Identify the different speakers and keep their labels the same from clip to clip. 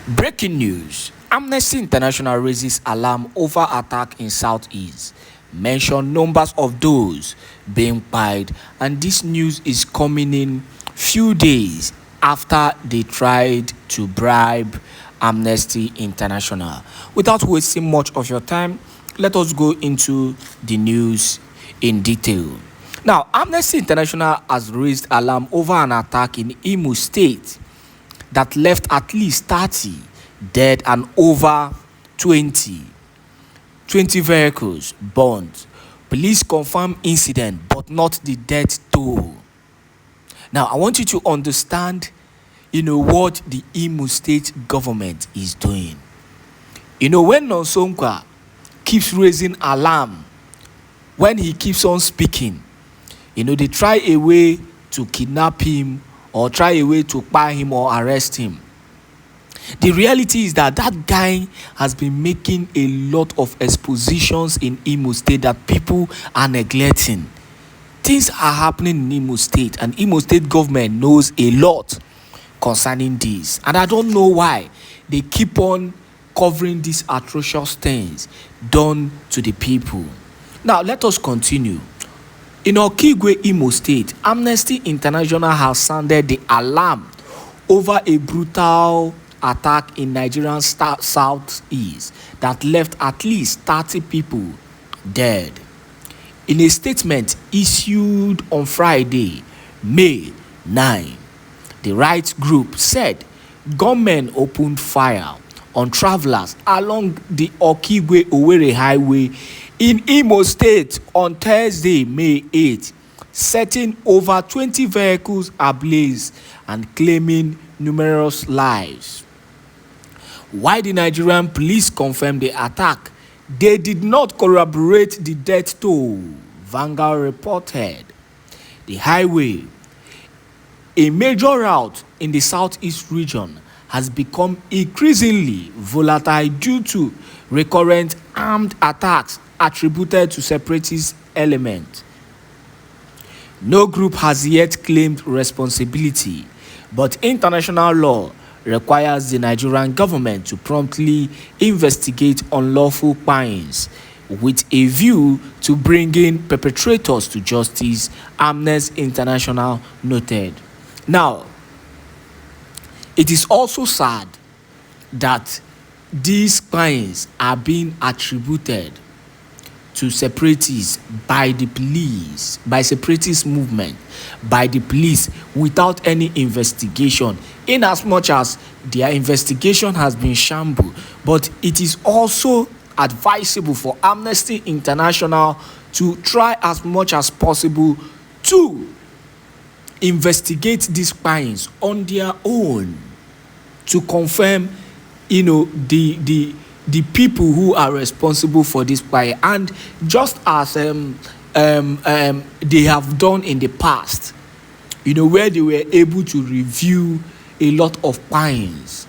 Speaker 1: Breaking news. Amnesty International raises alarm over attack in Southeast. Mention numbers of those being killed, and this news is coming in few days after they tried to bribe Amnesty International. Without wasting much of your time, let us go into the news in detail. Now, Amnesty International has raised alarm over an attack in Imo State that left at least 30 dead and over 20 vehicles burned. Police confirm incident but not the death toll. Now, I want you to understand, what the Imo State government is doing. When Nonsonkwa keeps raising alarm, when he keeps on speaking, they try a way to kidnap him or try a way to buy him or arrest him. The reality is that guy has been making a lot of expositions in Imo State that people are neglecting. Things are happening in Imo State, and Imo State government knows a lot concerning this. And I don't know why they keep on covering these atrocious things done to the people. Now, let us continue. In Okigwe, Imo State, Amnesty International has sounded the alarm over a brutal attack in Nigerian southeast that left at least 30 people dead. In a statement issued on Friday, May 9, the rights group said gunmen opened fire on travelers along the Okigwe-Owerri Highway in Imo State on Thursday, May 8, setting over 20 vehicles ablaze and claiming numerous lives. While the Nigerian police confirmed the attack, they did not corroborate the death toll, Vanguard reported. The highway, a major route in the southeast region, has become increasingly volatile due to recurrent armed attacks attributed to separatist elements. No group has yet claimed responsibility, but international law requires the Nigerian government to promptly investigate unlawful killings with a view to bringing perpetrators to justice, Amnesty International noted. Now, it is also sad that these killings are being attributed to separatists by the police, by separatist movement, by the police without any investigation, in as much as their investigation has been shambled. But it is also advisable for Amnesty International to try as much as possible to investigate these crimes on their own to confirm, the people who are responsible for this crime, and just as they have done in the past, where they were able to review a lot of crimes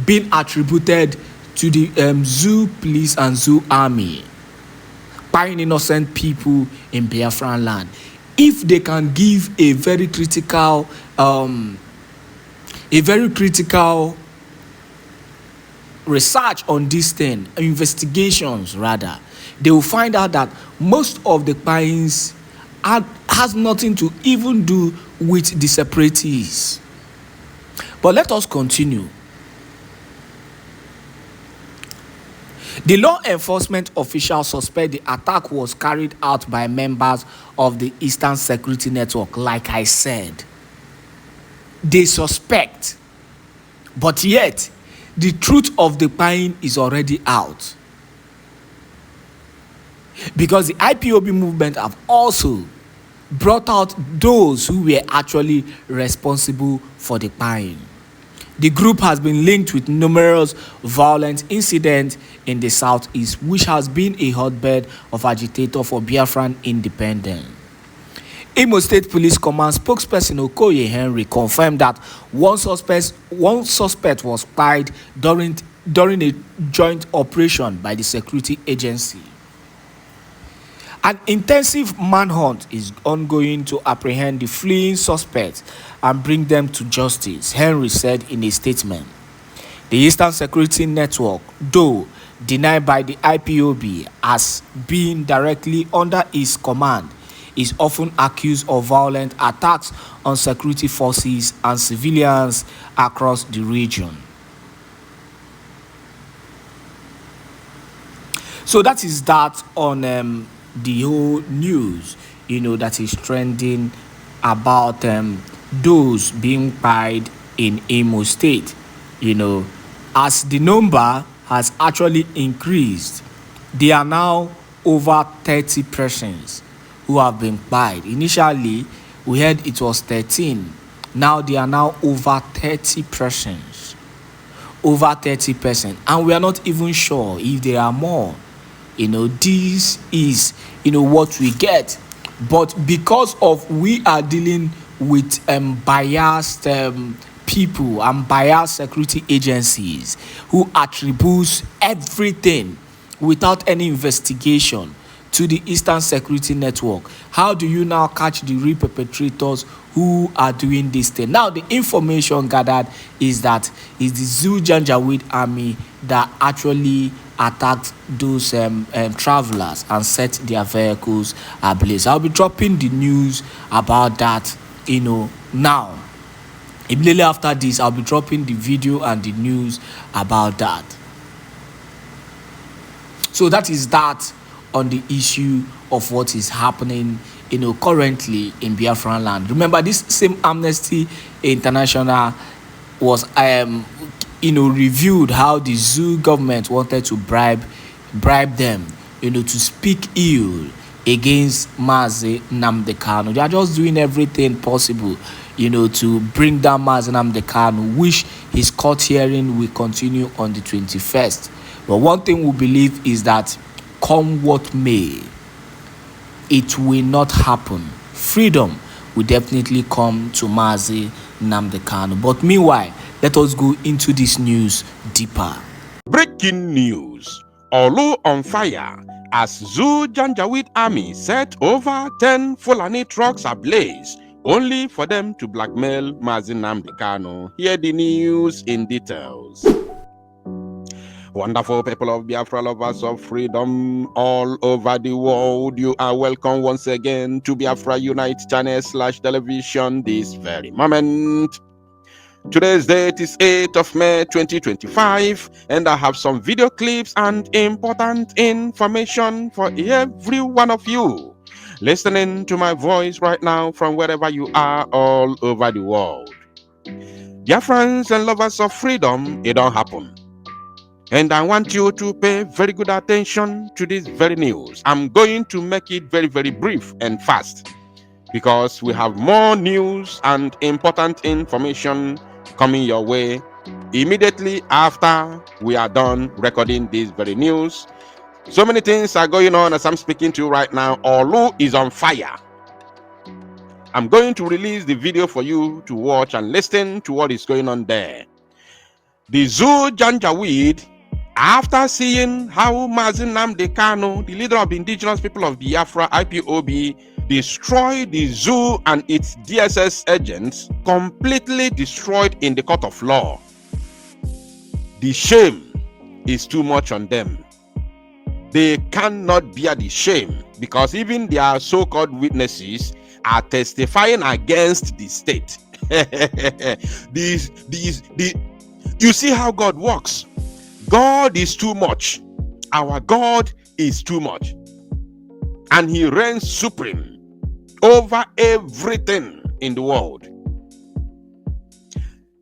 Speaker 1: being attributed to the Zoo police and Zoo army, buying innocent people in Biafra land. If they can give a very critical research on this thing, investigations rather, they will find out that most of the crimes has nothing to even do with the separatists. But let us continue. The law enforcement officials suspect the attack was carried out by members of the Eastern Security Network. Like I said, they suspect, but yet the truth of the crime is already out, because the IPOB movement have also brought out those who were actually responsible for the crime. The group has been linked with numerous violent incidents in the southeast, which has been a hotbed of agitator for Biafran independence. Imo State Police Command spokesperson Okoye Henry confirmed that one suspect was killed during a joint operation by the security agency. An intensive manhunt is ongoing to apprehend the fleeing suspects and bring them to justice, Henry said in a statement. The Eastern Security Network, though denied by the IPOB as being directly under his command, is often accused of violent attacks on security forces and civilians across the region. So that is that on the whole news, that is trending about those being tried in Imo State. As the number has actually increased, there are now over 30 persons who have been tried. Initially, we heard it was 13. Now there are now over 30 persons. Over 30 persons. And we are not even sure if there are more. This is, what we get. But because of we are dealing with biased people and biased security agencies who attribute everything without any investigation to the Eastern Security Network, how do you now catch the real perpetrators who are doing this thing? Now, the information gathered is that it's the Zoo Janjaweed army that actually attacked those travelers and set their vehicles ablaze. I'll be dropping the news about that, now. Immediately after this, I'll be dropping the video and the news about that. So that is that on the issue of what is happening, currently in Biafran land. Remember, this same Amnesty International was, reviewed how the Zoo government wanted to bribe them, to speak ill against Mazi Nnamdi Kanu. They are just doing everything possible, to bring down Mazi Nnamdi Kanu, which his court hearing will continue on the 21st. But one thing we believe is that come what may, it will not happen. Freedom will definitely come to Mazi Nnamdi Kanu. But meanwhile, let us go into this news deeper.
Speaker 2: Breaking news. Olu on fire as Zoo Janjaweed army set over 10 Fulani trucks ablaze, only for them to blackmail Mazi Nnamdi Kanu. Hear the news in details. Wonderful people of Biafra, lovers of freedom all over the world, you are welcome once again to Biafra Unite channel/television this very moment. Today's date is 8th of May 2025, and I have some video clips and important information for every one of you listening to my voice right now from wherever you are all over the world. Biafrans and lovers of freedom, it don't happen. And I want you to pay very good attention to this very news. I'm going to make it very, very brief and fast because we have more news and important information coming your way immediately after we are done recording this very news. So many things are going on as I'm speaking to you right now. Olu is on fire. I'm going to release the video for you to watch and listen to what is going on there. The Zoo Janjaweed, after seeing how Mazi Nnamdi Kanu, the leader of the indigenous people of Biafra, IPOB, destroyed the zoo and its DSS agents, completely destroyed in the court of law. The shame is too much on them. They cannot bear the shame because even their so-called witnesses are testifying against the state. You see how God works. God is too much. Our God is too much. And he reigns supreme over everything in the world.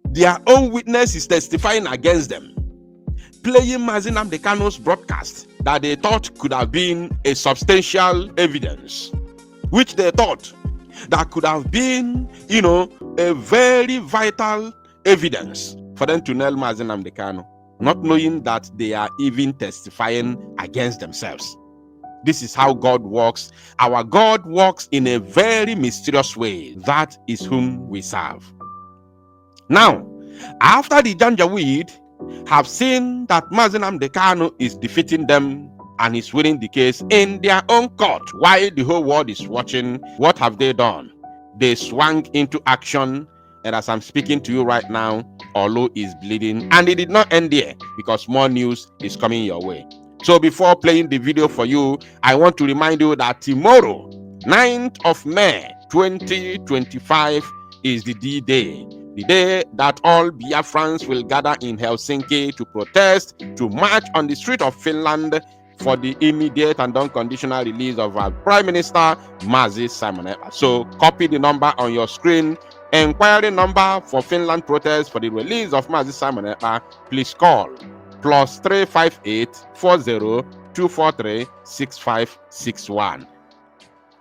Speaker 2: Their own witness is testifying against them, playing Mazi Nnamdi Kanu's broadcast that they thought could have been a substantial evidence, which they thought that could have been, a very vital evidence for them to nail Mazi Nnamdi Kanu, not knowing that they are even testifying against themselves. This is how God works. Our God works in a very mysterious way. That is whom we serve. Now, after the Janjaweed have seen that Mazi Nnamdi Kanu is defeating them and is winning the case in their own court. While the whole world is watching, what have they done? They swung into action, and as I'm speaking to you right now, Olu is bleeding, and it did not end there because more news is coming your way. So before playing the video for you, I want to remind you that tomorrow, 9th of May 2025, is the D-Day. The day that all Biafrans will gather in Helsinki to protest, to march on the street of Finland for the immediate and unconditional release of our Prime Minister, Mazi Simon Ekpa. So copy the number on your screen. Inquiry number for Finland protest for the release of Mazi Simon Ekpa. Please call +358 40 243 6561.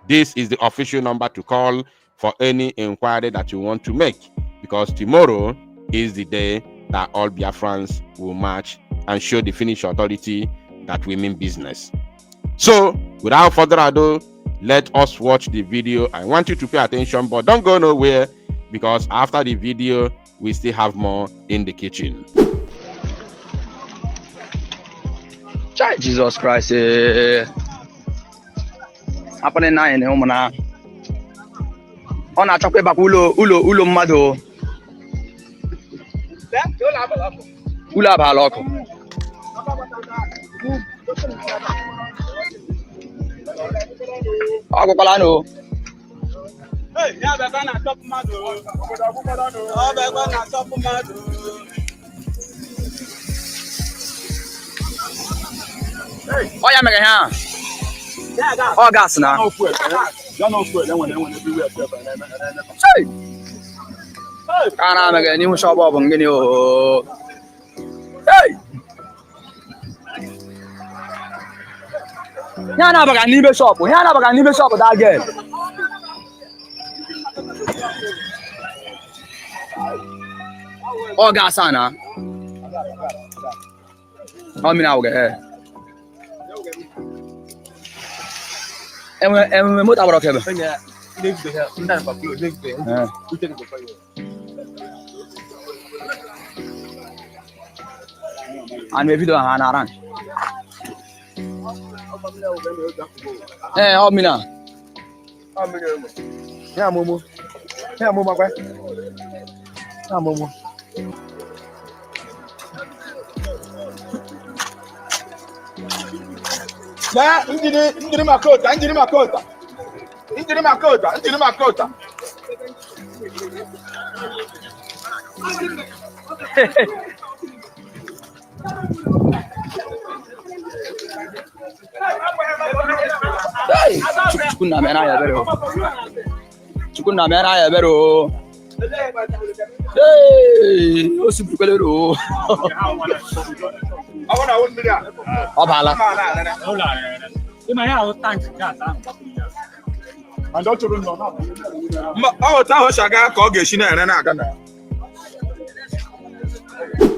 Speaker 2: This is the official number to call for any inquiry that you want to make, because tomorrow is the day that all Biafrans will march and show the Finnish authority that we mean business. So, without further ado, let us watch the video. I want you to pay attention, but don't go nowhere, because after the video, we still have more in the kitchen.
Speaker 3: Jesus Christ. Happening now in home now. On a chocolate back ulo mado. Ula baloko. Ako kalano.
Speaker 4: Hey, ya baba na top mado. Oh, baba na top mado.
Speaker 3: Oh, yeah, mega ha. Oh, gas na.
Speaker 4: No fuel. No fuel. Then when everywhere.
Speaker 3: Hey. Kana mega ni mo shop up ngini o. Hey. Yana baga ni be shop. Yana baga ni be shop that girl. Oh, gas na. Oh, mi na oge eh. Em mới tao vào kìa. Anh về video hàng nào anh? Hôm mina. Nhà mua. Nhà mua mà quay. Nhà mua.
Speaker 4: Ya, injini makota.
Speaker 3: Chukuna mena ya bero. Hey, o si bukelero. Oh, bala.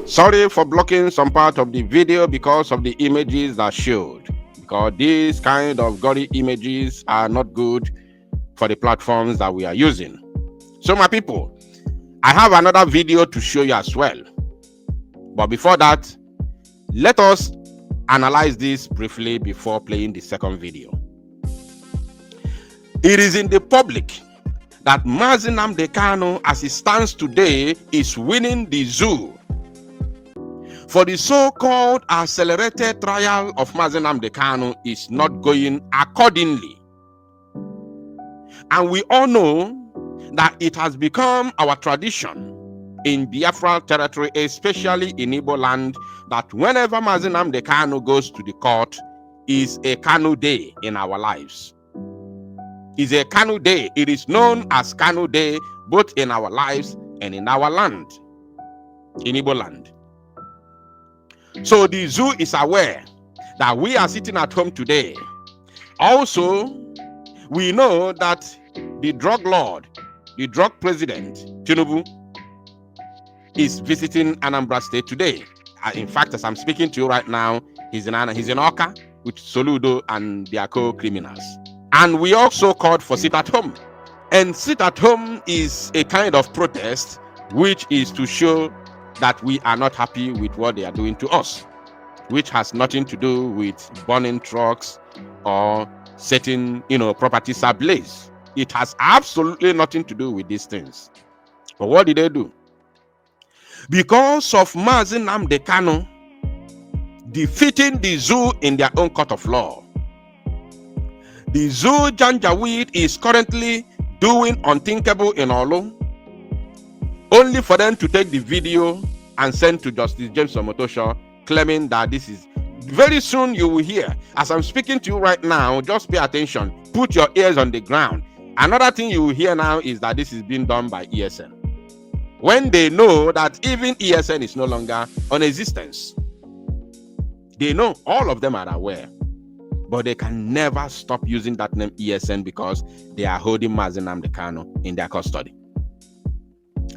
Speaker 2: Sorry for blocking some part of the video because of the images that showed, because these kind of gory images are not good for the platforms that we are using. So my people, I have another video to show you as well, but before that, let us analyze this briefly before playing the second video. It is in the public that Mazi Nnamdi Kanu, as it stands today, is winning the zoo for the so-called accelerated trial of Mazi Nnamdi Kanu is not going accordingly. And we all know that it has become our tradition in Biafra territory, especially in Igbo land, that whenever Mazi Nnamdi Kanu goes to the court, is a Kanu Day in our lives. Is a Kanu Day. It is known as Kanu Day both in our lives and in our land, in Igbo land. So the zoo is aware that we are sitting at home today. Also, we know that the drug lord, the drug president, Tinubu, is visiting Anambra State today. In fact, as I'm speaking to you right now, he's in Awka with Soludo and their co-criminals. And we also called for sit at home. And sit at home is a kind of protest, which is to show that we are not happy with what they are doing to us. which has nothing to do with burning trucks or setting, properties ablaze. It has absolutely nothing to do with these things. But what did they do? Because of Mazi Nnamdi Kanu defeating the zoo in their own court of law, the zoo Janjaweed is currently doing unthinkable in Olu, only for them to take the video and send to Justice James Omotosho, claiming that this is... Very soon you will hear, as I'm speaking to you right now, just pay attention, put your ears on the ground. Another thing you will hear now is that this is being done by ESN, when they know that even ESN is no longer on existence. They know, all of them are aware, but they can never stop using that name ESN because they are holding Mazi Nnamdi Kanu in their custody.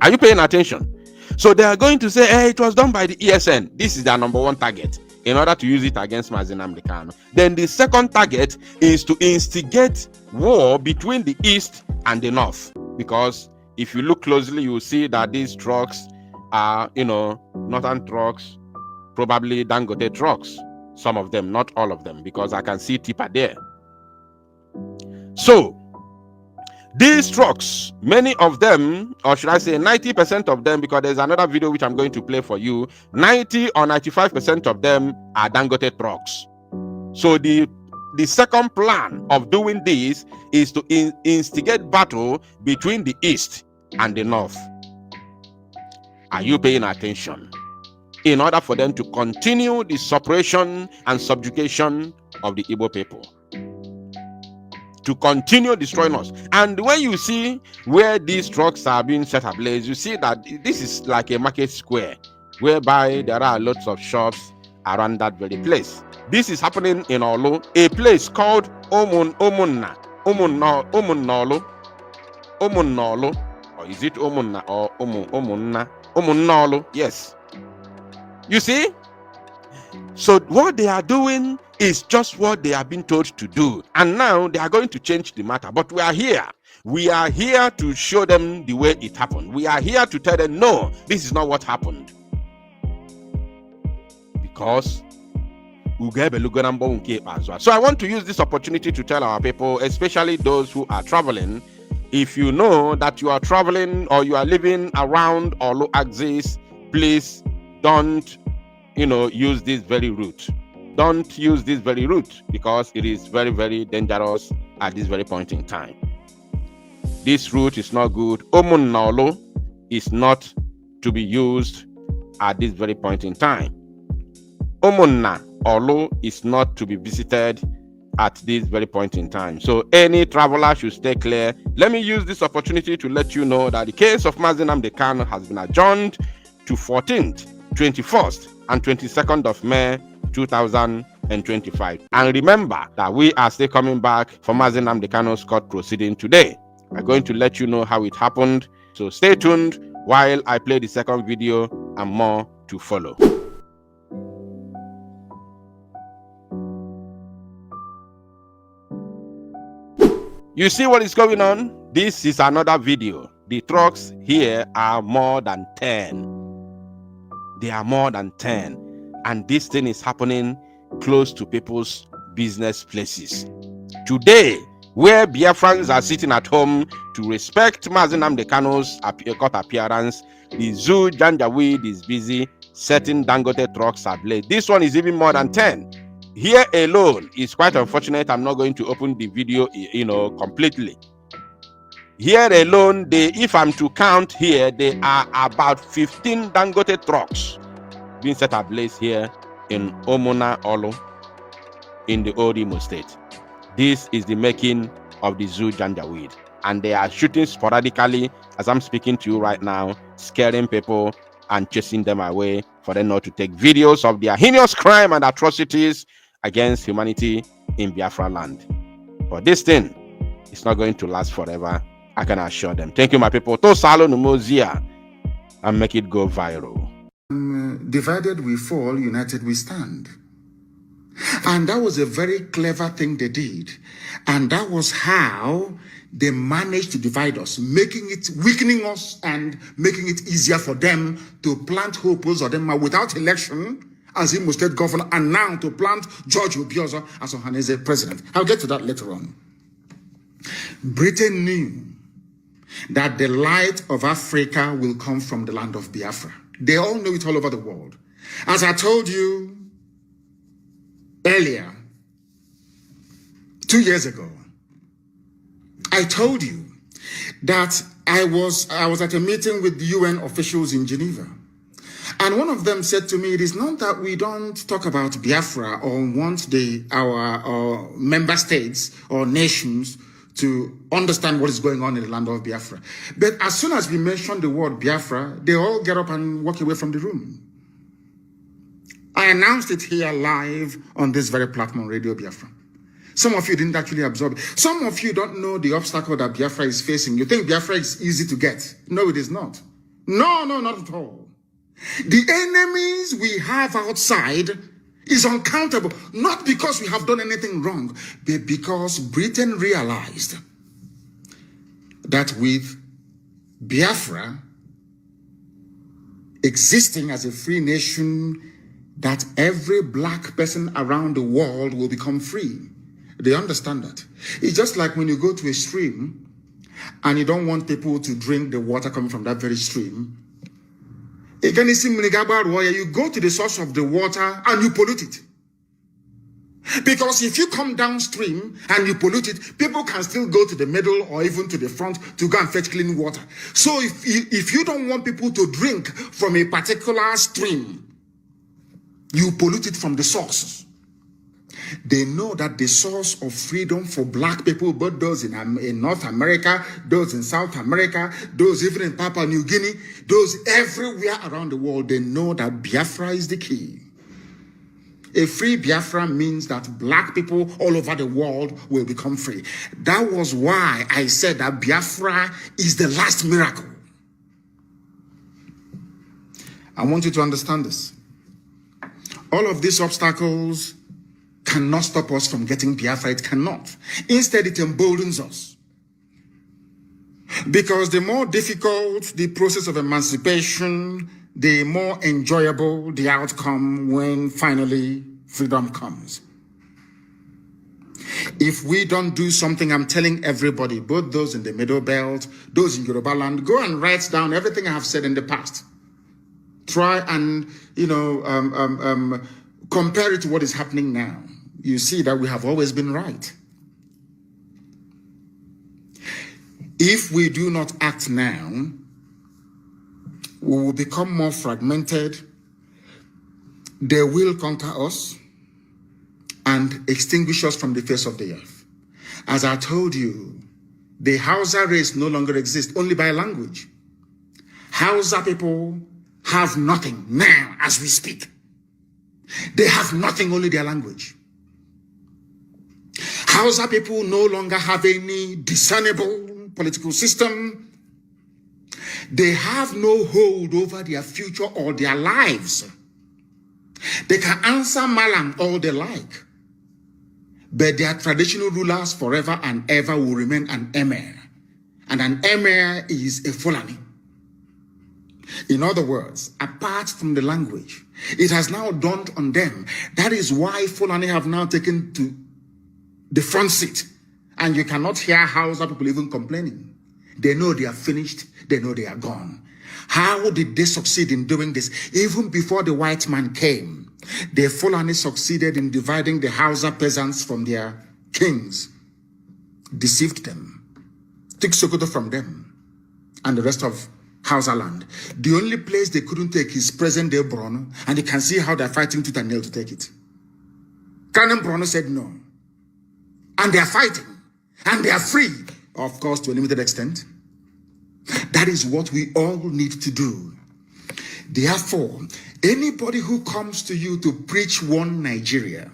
Speaker 2: Are you paying attention? So they are going to say, hey, it was done by the ESN. This is their number one target, in order to use it against Mazi Nnamdi Kanu. Then the second target is to instigate war between the East and the North. Because if you look closely, you will see that these trucks are, northern trucks, probably Dangote trucks. Some of them, not all of them, because I can see Tipa there. So, these trucks, many of them, or should I say 90% of them, because there's another video which I'm going to play for you, 90 or 95% of them are Dangote trucks. So the second plan of doing this is to instigate battle between the East and the North. Are you paying attention? In order for them to continue the suppression and subjugation of the Igbo people, to continue destroying us. And when you see where these trucks are being set ablaze, you see that this is like a market square, whereby there are lots of shops around that very place. This is happening in Olu, a place called Omunna, or is it Omunna or Omunna? Omunnolu, yes. You see? So what they are doing is just what they have been told to do. And now they are going to change the matter. But we are here. We are here to show them the way it happened. We are here to tell them, no, this is not what happened. Because so I want to use this opportunity to tell our people, especially those who are traveling, if you know that you are traveling or you are living around Olu axis, please don't use this very route. Don't use this very route, because it is very, very dangerous at this very point in time. This route is not good. Omunnolu is not to be used at this very point in time. Omunna Olu is not to be visited at this very point in time. So any traveler should stay clear. Let me use this opportunity to let you know that the case of Mazi Nnamdi Kanu has been adjourned to 14th, 21st, and 22nd of May 2025. And remember that we are still coming back for Mazi Nnamdi Kanu's court proceeding today. We're going to let you know how it happened. So stay tuned while I play the second video and more to follow. You see what is going on? This is another video. The trucks here are more than 10. They are more than 10. And this thing is happening close to people's business places. Today, where Biafrans are sitting at home to respect Mazi Nnamdi Kanu's court appearance, the zoo Janjaweed is busy setting Dangote trucks ablaze. This one is even more than 10. Here alone is quite unfortunate. I'm not going to open the video, completely. Here alone, if I'm to count here, there are about 15 Dangote trucks being set ablaze here in Omunna Olu, in the old Imo state. This is the making of the zoo Janjaweed. And they are shooting sporadically as I'm speaking to you right now, scaring people and chasing them away for them not to take videos of their heinous crime and atrocities against humanity in Biafra land. But this thing is not going to last forever, I can assure them. Thank you, my people. To salo numozia and make it go viral.
Speaker 5: Divided we fall, united we stand. And that was a very clever thing they did. And that was how they managed to divide us, weakening us and making it easier for them to plant hopefuls or them without election as Imo State governor and now to plant George Obiozor as Ohanaeze president. I'll get to that later on. Britain knew that the light of Africa will come from the land of Biafra. They all know it all over the world. As I told you earlier, 2 years ago, I told you that I was at a meeting with the UN officials in Geneva. And one of them said to me, it is not that we don't talk about Biafra or want our member states or nations to understand what is going on in the land of Biafra. But as soon as we mention the word Biafra, they all get up and walk away from the room. I announced it here live on this very platform, Radio Biafra. Some of you didn't actually absorb it. Some of you don't know the obstacle that Biafra is facing. You think Biafra is easy to get. No, it is not. No, not at all. The enemies we have outside is uncountable, not because we have done anything wrong, but because Britain realized that with Biafra existing as a free nation, that every black person around the world will become free. They understand that. It's just like when you go to a stream and you don't want people to drink the water coming from that very stream. You go to the source of the water and you pollute it. Because if you come downstream and you pollute it, people can still go to the middle or even to the front to go and fetch clean water. So if you don't want people to drink from a particular stream, you pollute it from the source. They know that the source of freedom for black people, both those in North America, those in South America, those even in Papua New Guinea, those everywhere around the world, they know that Biafra is the key. A free Biafra means that black people all over the world will become free. That was why I said that Biafra is the last miracle. I want you to understand this. All of these obstacles cannot stop us from getting Biafra. It cannot. Instead, it emboldens us. Because the more difficult the process of emancipation, the more enjoyable the outcome when finally freedom comes. If we don't do something, I'm telling everybody, both those in the Middle Belt, those in Yoruba land, go and write down everything I have said in the past. Try and, compare it to what is happening now. You see that we have always been right. If we do not act now, we will become more fragmented. They will conquer us and extinguish us from the face of the earth. As I told you, the Hausa race no longer exists, only by language. Hausa people have nothing now as we speak. They have nothing, only their language. Hausa people no longer have any discernible political system. They have no hold over their future or their lives. They can answer Malam all they like, but their traditional rulers forever and ever will remain an emir. And an emir is a Fulani. In other words, apart from the language, it has now dawned on them. That is why Fulani have now taken to the front seat. And you cannot hear Hausa people even complaining. They know they are finished. They know they are gone. How did they succeed in doing this? Even before the white man came, the Fulani succeeded in dividing the Hausa peasants from their kings, deceived them, took Sokoto from them, and the rest of Hausa land. The only place they couldn't take is present-day Borno, and you can see how they're fighting tooth and nail to take it. Canon Borno said no. And they're fighting. And they are free, of course, to a limited extent. That is what we all need to do. Therefore, anybody who comes to you to preach one Nigeria,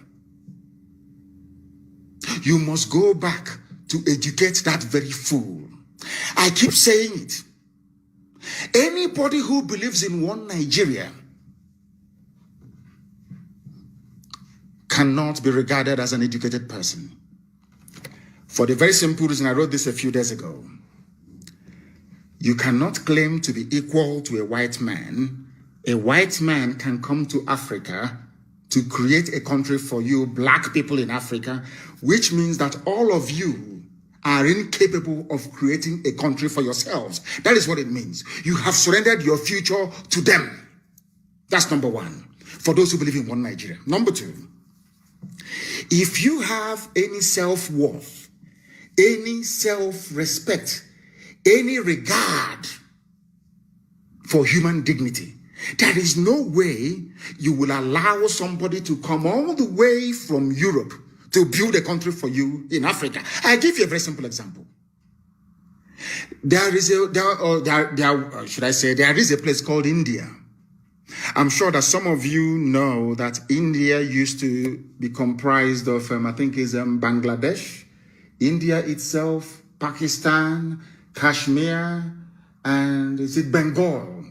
Speaker 5: you must go back to educate that very fool. I keep saying it. Anybody who believes in one Nigeria cannot be regarded as an educated person. For the very simple reason, I wrote this a few days ago. You cannot claim to be equal to a white man. A white man can come to Africa to create a country for you, black people in Africa, which means that all of you are incapable of creating a country for yourselves. That is what it means. You have surrendered your future to them. That's number one, for those who believe in one Nigeria. Number two, if you have any self-worth, any self-respect, any regard for human dignity, there is no way you will allow somebody to come all the way from Europe to build a country for you in Africa. I give you a very simple example. There is a place called India. I'm sure that some of you know that India used to be comprised of, I think it's Bangladesh, India itself, Pakistan, Kashmir, and is it Bengal?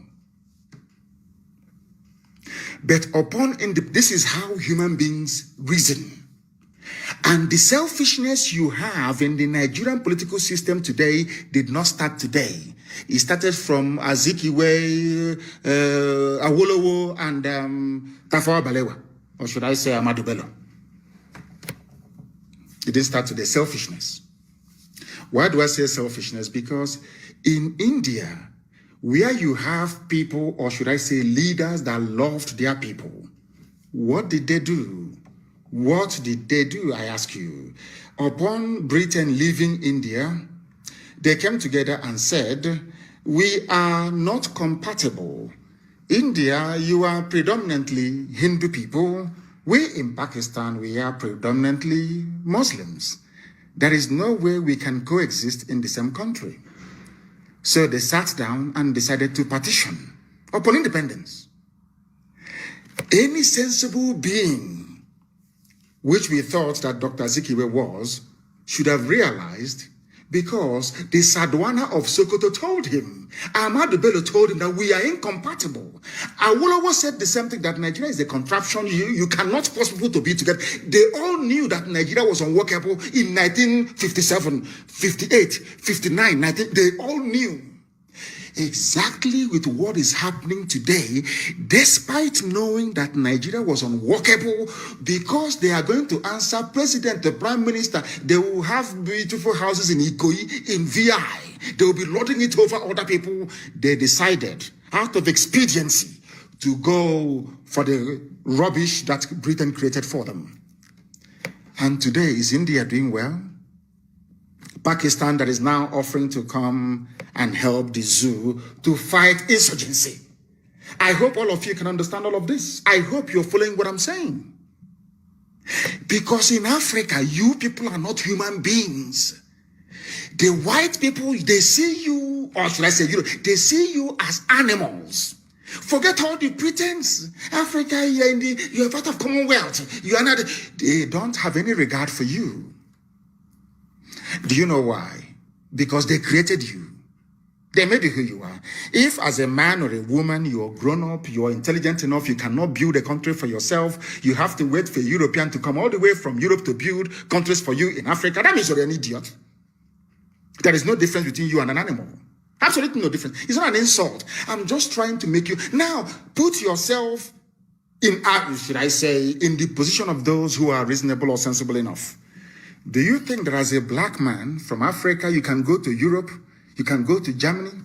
Speaker 5: But this is how human beings reason. And the selfishness you have in the Nigerian political system today did not start today. It started from Azikiwe, Awolowo, and Tafawa Balewa, or should I say Ahmadu Bello. It didn't start today, selfishness. Why do I say selfishness? Because in India, where you have people, or should I say leaders that loved their people, what did they do? What did they do, I ask you? Upon Britain leaving India, they came together and said, we are not compatible. India, you are predominantly Hindu people. We in Pakistan, we are predominantly Muslims. There is no way we can coexist in the same country. So they sat down and decided to partition upon independence. Any sensible being, which we thought that Dr. Azikiwe was, should have realized, because the Sadwana of Sokoto told him, Ahmadu Bello told him that we are incompatible. Awolowo said the same thing, that Nigeria is a contraption. You cannot force people to be together. They all knew that Nigeria was unworkable in 1957, 58, 59, 19. They all knew. Exactly with what is happening today, despite knowing that Nigeria was unworkable, because they are going to answer president, the prime minister. They will have beautiful houses in Ikoyi, in VI. They will be lording it over other people. They decided, out of expediency, to go for the rubbish that Britain created for them. And today, is India doing well? Pakistan, that is now offering to come and help the zoo to fight insurgency. I hope all of you can understand all of this. I hope you're following what I'm saying. Because in Africa, you people are not human beings. The white people, they see you, or should I say, they see you as animals. Forget all the pretense. Africa, you're part of Commonwealth. You are not. They don't have any regard for you. Do you know why? Because they created you. They made you who you are. If as a man or a woman, you're grown up, you're intelligent enough, you cannot build a country for yourself, you have to wait for a European to come all the way from Europe to build countries for you in Africa, that means you're an idiot. There is no difference between you and an animal. Absolutely no difference. It's not an insult. I'm just trying to make you... Now, put yourself in, should I say, in the position of those who are reasonable or sensible enough. Do you think that as a black man from Africa, you can go to Europe, you can go to Germany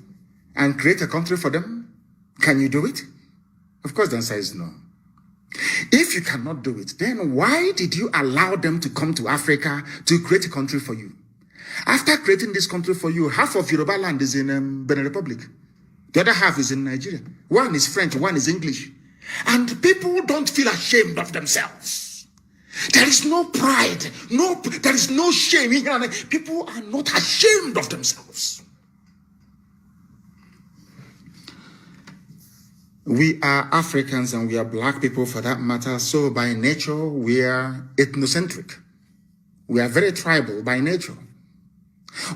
Speaker 5: and create a country for them? Can you do it? Of course, the answer is no. If you cannot do it, then why did you allow them to come to Africa to create a country for you? After creating this country for you, half of Yoruba land is in Benin Republic. The other half is in Nigeria. One is French, one is English. And people don't feel ashamed of themselves. There is no pride, there is no shame. People are not ashamed of themselves. We are Africans and we are black people for that matter. So by nature, we are ethnocentric. We are very tribal by nature.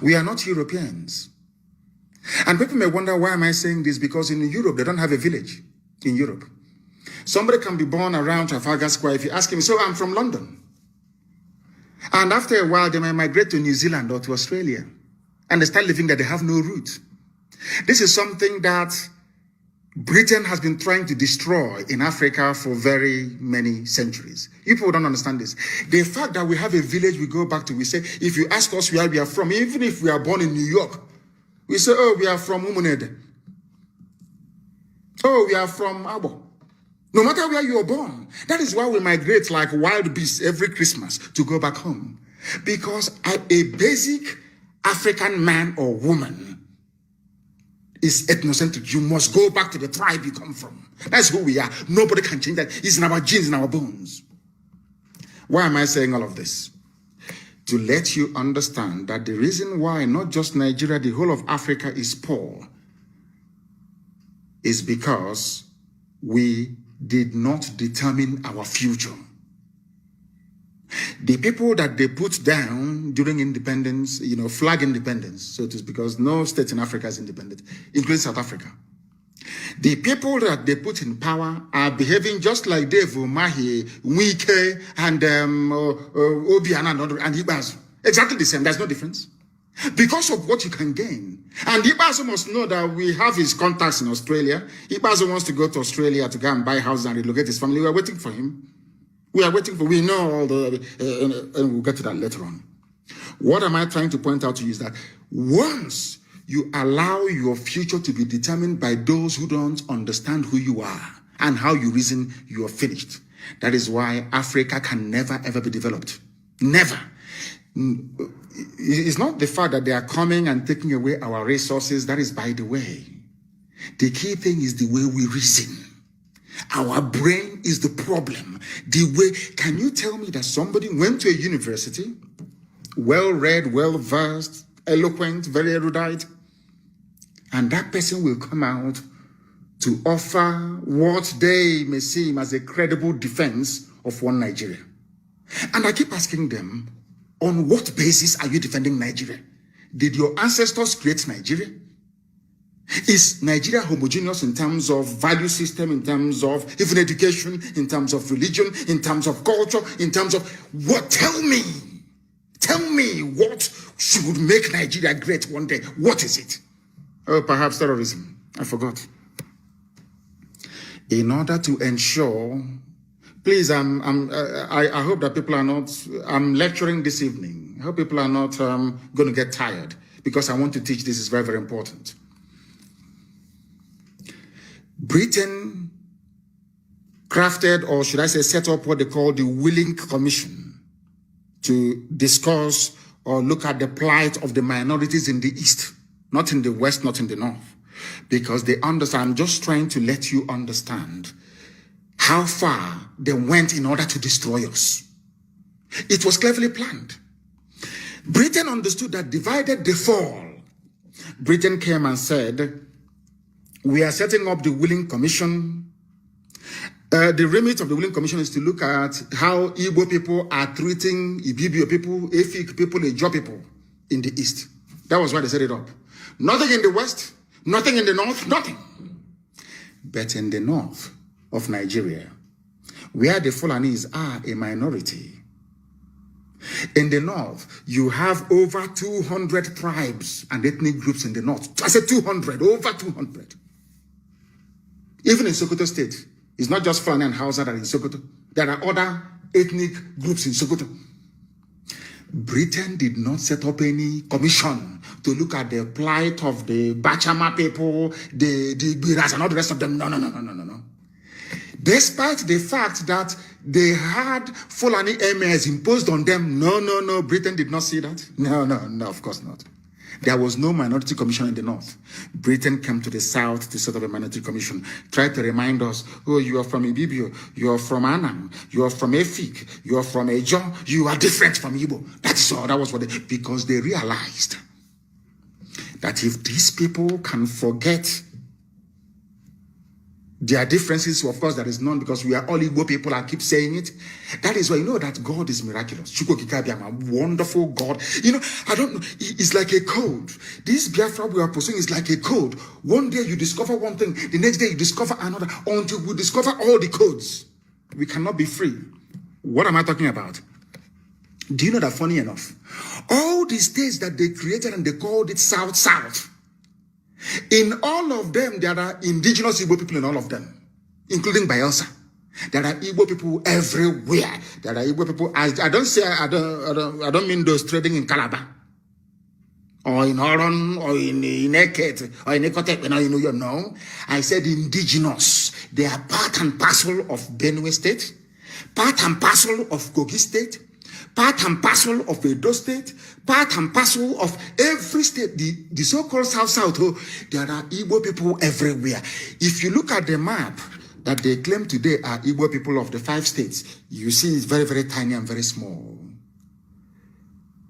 Speaker 5: We are not Europeans. And people may wonder, why am I saying this? Because in Europe, they don't have a village in Europe. Somebody can be born around Trafalgar Square. If you ask him, so I'm from London. And after a while, they may migrate to New Zealand or to Australia. And they start living that they have no root. This is something that Britain has been trying to destroy in Africa for very many centuries. You people don't understand this. The fact that we have a village we go back to, we say, if you ask us where we are from, even if we are born in New York, we say, oh, we are from Umunede. Oh, we are from Abo. No matter where you are born. That is why we migrate like wild beasts every Christmas to go back home. Because a basic African man or woman is ethnocentric. You must go back to the tribe you come from. That's who we are. Nobody can change that. It's in our genes, in our bones. Why am I saying all of this? To let you understand that the reason why not just Nigeria, the whole of Africa is poor is because we did not determine our future. The people that they put down during independence, flag independence, so it is because no state in Africa is independent, including South Africa. The people that they put in power are behaving just like Dave Umahi, Wike, and Obiana and Ibazu. Exactly the same. There's no difference. Because of what you can gain. And Ibazu must know that we have his contacts in Australia. Ibazu wants to go to Australia to go and buy houses and relocate his family. We are waiting for him. We know all the, and we'll get to that later on. What am I trying to point out to you is that once you allow your future to be determined by those who don't understand who you are and how you reason, you are finished. That is why Africa can never, ever be developed. Never. It's not the fact that they are coming and taking away our resources. That is by the way. The key thing is the way we reason. Our brain is the problem. Can you tell me that somebody went to a university, well-read, well-versed, eloquent, very erudite, and that person will come out to offer what they may seem as a credible defense of one Nigeria? And I keep asking them, on what basis are you defending Nigeria? Did your ancestors create Nigeria? Is Nigeria homogeneous in terms of value system, in terms of even education, in terms of religion, in terms of culture, in terms of what? Tell me what should make Nigeria great one day. What is it? Oh, perhaps terrorism. I forgot. In order to ensure, please, I hope that people are not, I'm lecturing this evening. I hope people are not going to get tired because I want to teach. This is very, very important. Britain crafted, or should I say set up what they call the Willing Commission to discuss or look at the plight of the minorities in the East, not in the West, not in the North, because they understand. I'm just trying to let you understand how far they went in order to destroy us. It was cleverly planned. Britain understood that divided they fall. Britain came and said, we are setting up the Willing Commission. The remit of the Willing Commission is to look at how Igbo people are treating Ibibio people, Efik people, Ijo people in the East. That was why they set it up. Nothing in the West, nothing in the North, nothing. But in the North of Nigeria, where the Fulanis are a minority, in the North, you have over 200 tribes and ethnic groups in the North. I said 200, over 200. Even in Sokoto State, it's not just Fulani and Hausa that are in Sokoto. There are other ethnic groups in Sokoto. Britain did not set up any commission to look at the plight of the Bachama people, the Biras and all the rest of them. No. Despite the fact that they had Fulani emirs imposed on them, no, Britain did not see that. No, of course not. There was no minority commission in the North. Britain came to the South to set up a minority commission. Tried to remind us, oh, you are from Ibibio, you are from Anam, you are from Efik, you are from Ejo, you are different from Igbo. That is all. That was what because they realized that if these people can forget their differences, of course, there is none because we are all Igbo people. I keep saying it. That is why you know that God is miraculous. A wonderful God. I don't know. It's like a code. This Biafra we are pursuing is like a code. One day you discover one thing. The next day you discover another. Until we discover all the codes, we cannot be free. What am I talking about? Do you know that funny enough? All the states that they created and they called it South, In all of them, there are indigenous Igbo people in all of them, including Bayelsa. There are Igbo people everywhere. There are Igbo people. I don't mean those trading in Calabar, or in Oron, or in Eket, or in Ekotek. You know. I said indigenous. They are part and parcel of Benue State, part and parcel of Kogi State, part and parcel of Edo State, part and parcel of every state, the so-called South, there are Igbo people everywhere. If you look at the map that they claim today are Igbo people of the 5 states, you see it's very, very tiny and very small.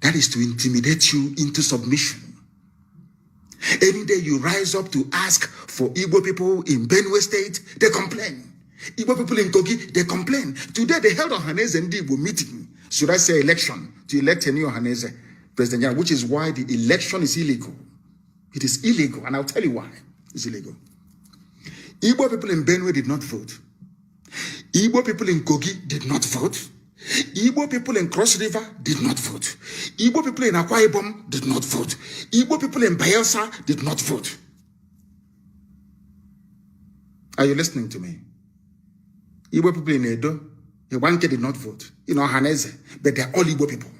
Speaker 5: That is to intimidate you into submission. Any day you rise up to ask for Igbo people in Benue State, they complain. Igbo people in Kogi, they complain. Today they held a Ohaneze and Igbo meeting, should I say election, to elect a new Ohaneze President General, which is why the election is illegal. It is illegal, and I'll tell you why it's illegal. Igbo people in Benue did not vote. Igbo people in Kogi did not vote. Igbo people in Cross River did not vote. Igbo people in Akwa Ibom did not vote. Igbo people in Bayelsa did not vote. Are you listening to me? Igbo people in Edo, Iwanke did not vote. In Ohaneze, but they're all Igbo people.